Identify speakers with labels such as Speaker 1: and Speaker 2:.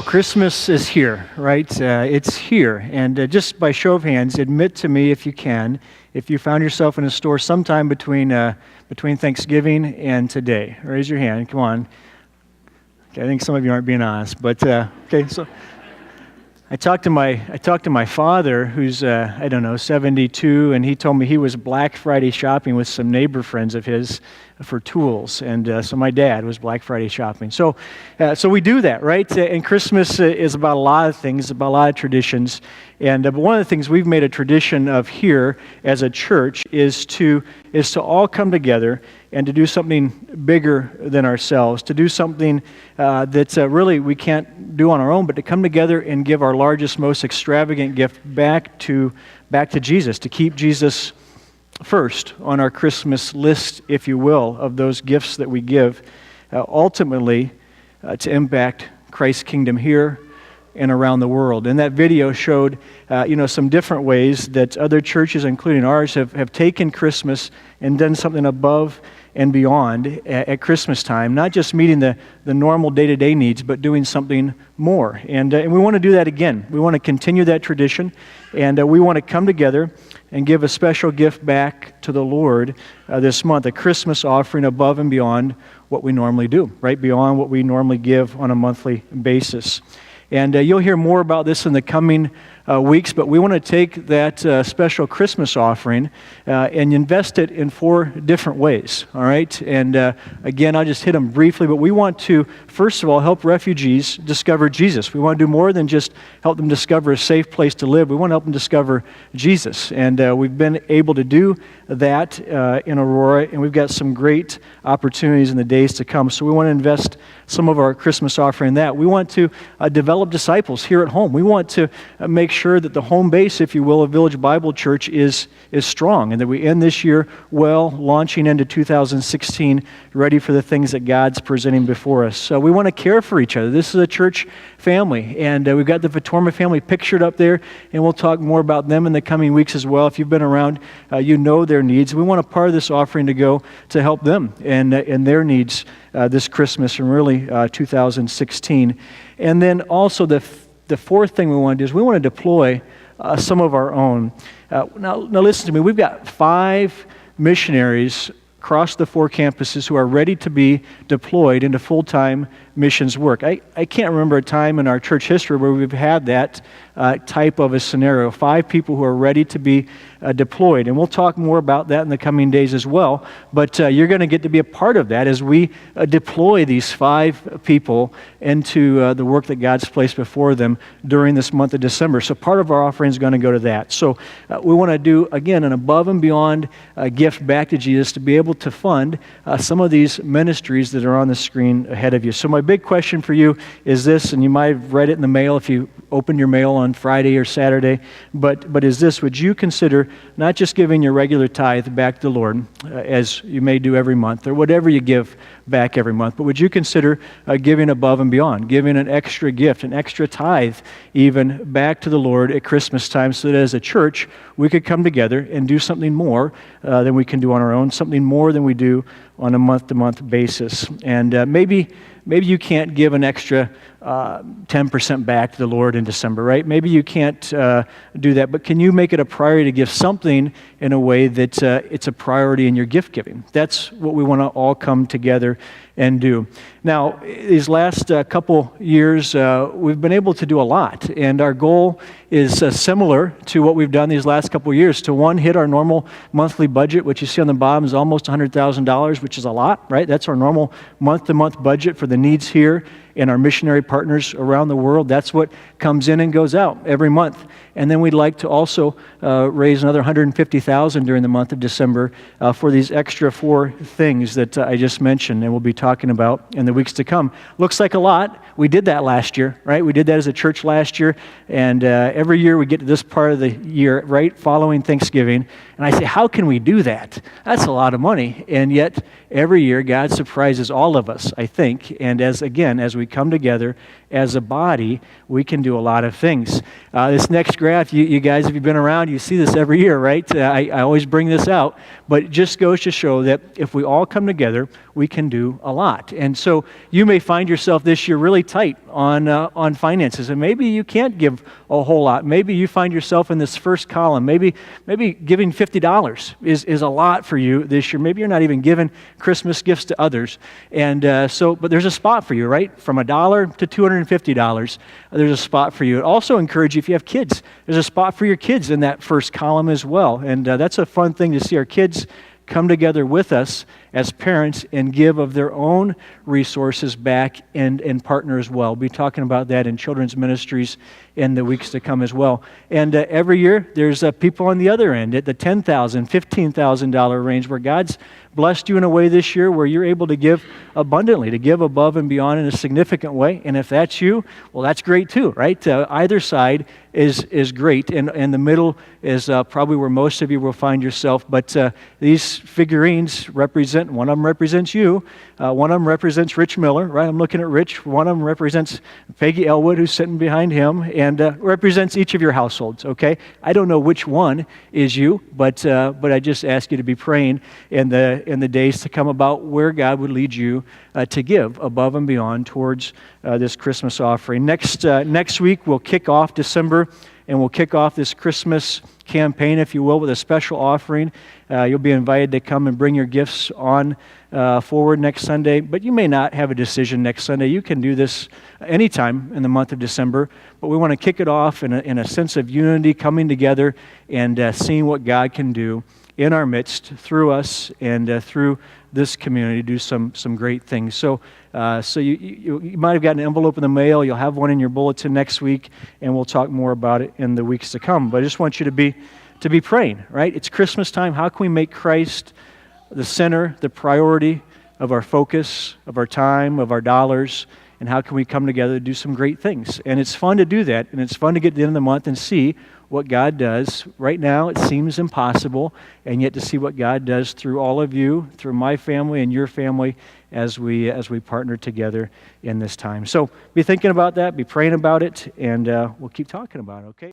Speaker 1: Christmas is here, right? It's here. And just by show of hands, admit to me if you can, if you found yourself in a store sometime between Thanksgiving and today. Raise your hand. Come on. Okay, I think some of you aren't being honest, but okay. So I talked to my father, who's 72, and he told me he was Black Friday shopping with some neighbor friends of his for tools, and so my dad was Black Friday shopping. So we do that, right? And Christmas is about a lot of things, about a lot of traditions. And but one of the things we've made a tradition of here as a church is to all come together and to do something bigger than ourselves, to do something that really we can't do on our own, but to come together and give our largest, most extravagant gift back to Jesus, to keep Jesus first on our Christmas list, if you will, of those gifts that we give, ultimately to impact Christ's kingdom here and around the world. And that video showed, some different ways that other churches, including ours, have taken Christmas and done something above and beyond at Christmas time, not just meeting the normal day-to-day needs, but doing something more. And we want to do that again. We want to continue that tradition, and we want to come together and give a special gift back to the Lord this month, a Christmas offering above and beyond what we normally do, right? Beyond what we normally give on a monthly basis. And you'll hear more about this in the coming weeks, but we want to take that special Christmas offering and invest it in 4 different ways, all right? And again, I'll just hit them briefly, but we want to, first of all, help refugees discover Jesus. We want to do more than just help them discover a safe place to live. We want to help them discover Jesus. And we've been able to do that in Aurora, and we've got some great opportunities in the days to come. So we want to invest some of our Christmas offering in that. We want to develop disciples here at home. We want to make sure that the home base, if you will, of Village Bible Church is strong, and that we end this year well, launching into 2016, ready for the things that God's presenting before us. So we want to care for each other. This is a church family, and we've got the Vitorma family pictured up there, and we'll talk more about them in the coming weeks as well. If you've been around, you know their needs. We want a part of this offering to go to help them and their needs this Christmas and really 2016. And then also the 4th thing we want to do is we want to deploy some of our own. Now listen to me. We've got 5 missionaries across the 4 campuses who are ready to be deployed into full-time missions work. I can't remember a time in our church history where we've had that type of a scenario. 5 people who are ready to be deployed. And we'll talk more about that in the coming days as well. But you're going to get to be a part of that as we deploy these 5 people into the work that God's placed before them during this month of December. So part of our offering is going to go to that. So we want to do, again, an above and beyond gift back to Jesus to be able to fund some of these ministries that are on the screen ahead of you. So my big question for you is this, and you might have read it in the mail if you opened your mail on Friday or Saturday, but is this: would you consider not just giving your regular tithe back to the Lord, as you may do every month, or whatever you give back every month, but would you consider giving above and beyond, giving an extra gift, an extra tithe even back to the Lord at Christmas time, so that as a church we could come together and do something more than we can do on our own, something more than we do on a month-to-month basis. And maybe you can't give an extra 10% back to the Lord in December, right? Maybe you can't do that, but can you make it a priority to give something in a way that it's a priority in your gift giving? That's what we want to all come together and do. Now, these last couple years, we've been able to do a lot, and our goal is similar to what we've done these last couple years, to one, hit our normal monthly budget, which you see on the bottom is almost $100,000, which is a lot, right? That's our normal month-to-month budget for the needs here and our missionary partners around the world. That's what comes in and goes out every month. And then we'd like to also raise another $150,000 during the month of December for these extra 4 things that I just mentioned and we'll be talking about in the weeks to come. Looks like a lot. We did that last year, right? We did that as a church last year, and every year we get to this part of the year, right, following Thanksgiving, and I say, how can we do that? That's a lot of money, and yet every year God surprises all of us, I think, and as we come together as a body, we can do a lot of things. This next graph, you guys, if you've been around, you see this every year, right? I always bring this out, but it just goes to show that if we all come together, we can do a lot. And so you may find yourself this year really tight on finances, and maybe you can't give a whole lot. Maybe you find yourself in this first column. Maybe giving $50 is a lot for you this year. Maybe you're not even giving Christmas gifts to others. And but there's a spot for you, right? From $1 to $250, there's a spot for you. I also encourage you, if you have kids, there's a spot for your kids in that first column as well. And that's a fun thing to see our kids come together with us as parents and give of their own resources back and partner as well. We'll be talking about that in children's ministries in the weeks to come as well. And every year, there's people on the other end at the $10,000, $15,000 range where God's blessed you in a way this year where you're able to give abundantly, to give above and beyond in a significant way. And if that's you, well, that's great too, right? Either side is great. And the middle is probably where most of you will find yourself. But these figurines represent, one of them represents you, one of them represents Rich Miller, right? I'm looking at Rich. One of them represents Peggy Elwood, who's sitting behind him, and represents each of your households, okay? I don't know which one is you, but I just ask you to be praying in the days to come about where God would lead you to give above and beyond towards this Christmas offering. Next week, we'll kick off December, and we'll kick off this Christmas campaign, if you will, with a special offering. You'll be invited to come and bring your gifts on forward next Sunday, but you may not have a decision next Sunday. You can do this anytime in the month of December, but we want to kick it off in a sense of unity, coming together and seeing what God can do in our midst through us and through this community, do some great things. So you might have gotten an envelope in the mail. You'll have one in your bulletin next week, and we'll talk more about it in the weeks to come. But I just want you to be praying, right? It's Christmas time. How can we make Christ the center, the priority of our focus, of our time, of our dollars, and how can we come together to do some great things? And it's fun to do that, and it's fun to get to the end of the month and see what God does. Right now, it seems impossible, and yet to see what God does through all of you, through my family and your family, as we partner together in this time. So be thinking about that, be praying about it, and we'll keep talking about it, okay?